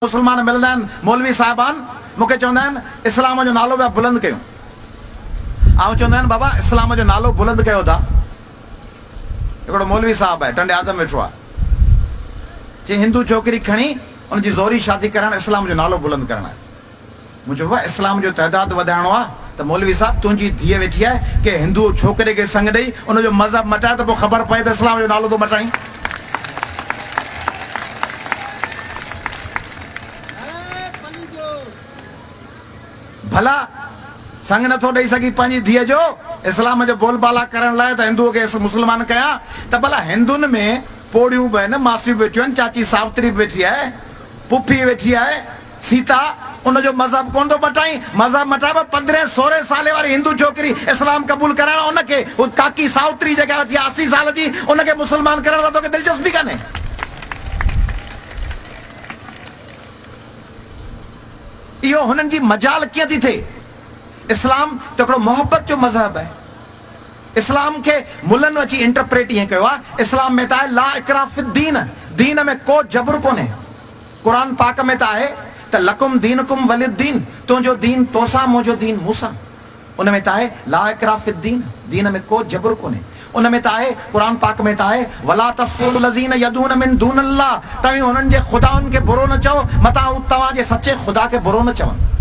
मुसलमान मिलंदा आहिनि मौलवी साहिबान मूंखे चवंदा आहिनि इस्लाम जो नालो पिया बुलंद कयूं। ऐं चवंदा आहिनि बाबा इस्लाम जो नालो बुलंद कयो था। हिकिड़ो मौलवी साहिबु आहे टंडे आदम वेठो आहे, चई हिंदू छोकिरी खणी उनजी ज़ोरी शादी करणु इस्लाम जो नालो बुलंद करणु आहे। मूं चयो बाबा इस्लाम जो तइदाद वधाइणो आहे त मौलवी साहिबु तुंहिंजी धीअ वेठी आहे की हिंदू छोकिरे खे संग ॾेई उनजो मज़हब मटाए त पोइ ख़बर पए त इस्लाम जो नालो थो मटाई। भला संग नथो ॾेई सघी पंहिंजी धीअ जो इस्लाम जो बोलबाला करण लाइ त हिंदूअ खे मुस्लमान कयां त भला हिंदुनि में पोड़ियूं बि आहिनि, मासियूं वेठियूं आहिनि, चाची सावित्री वेठी आहे, पुफी वेठी आहे, सीता उनजो मज़हब कोन थो मटाई। मज़हब मटाइबो 15-16 साले वारी हिंदू छोकिरी इस्लाम क़बूल कराइण, उनखे काकी सावित्री जेका वठी 80 साल जी उनखे मुस्लमान करण सां तोखे दिलचस्पी कान्हे। इहो हुननि जी मजाल कीअं थी थिए? इस्लाम त हिकिड़ो मोहब्बत जो मज़हब आहे। इस्लाम खे मुलनि अची इंटरप्रेट ईअं कयो आहे, इस्लाम में त आहे ला इकराह फि दीन, दीन में को जबर कोन्हे। क़ुरान पाक में त आहे त लकुम दीनुकुम वलिद्दीन, तुंहिंजो दीन तोसां मुंहिंजो दीन मूंसां। उन में त आहे ला इकराह फि दीन, दीन में को जबर कोन्हे। उन में त आहे क़ुरान पाक में त आहे वला तस्फुल लज़ीन यदून मिन दूनिल्लाह, तव्हां हुननि जे ख़ुदाउनि खे बुरो न चओ मता हू तव्हांजे सचे ख़ुदा खे बुरो न चवनि।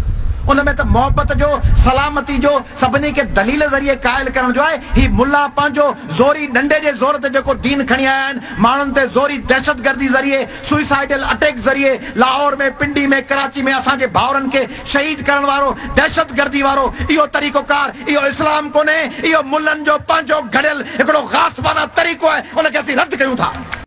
उन में त मोहब्बत जो, सलामती जो, सभिनी खे दलील ज़रिए क़ाइल करण जो आहे। ही मुल्ला पंहिंजो ज़ोरी डंडे जे ज़ोर ते जेको दीन खणी आया आहिनि, माण्हुनि ते ज़ोरी दहशतगर्दी ज़रिए, सुइसाइडल अटैक ज़रिए, लाहौर में, पिंडी में, कराची में असांजे भाउरनि खे शहीद करण वारो, दहशतगर्दी वारो इहो तरीक़ोकार, इहो इस्लाम कोन्हे, इहो मुल्लनि जो पंहिंजो घड़ियल हिकिड़ो ग़ासिबाना तरीक़ो आहे। उनखे असीं रद्द कयूं था।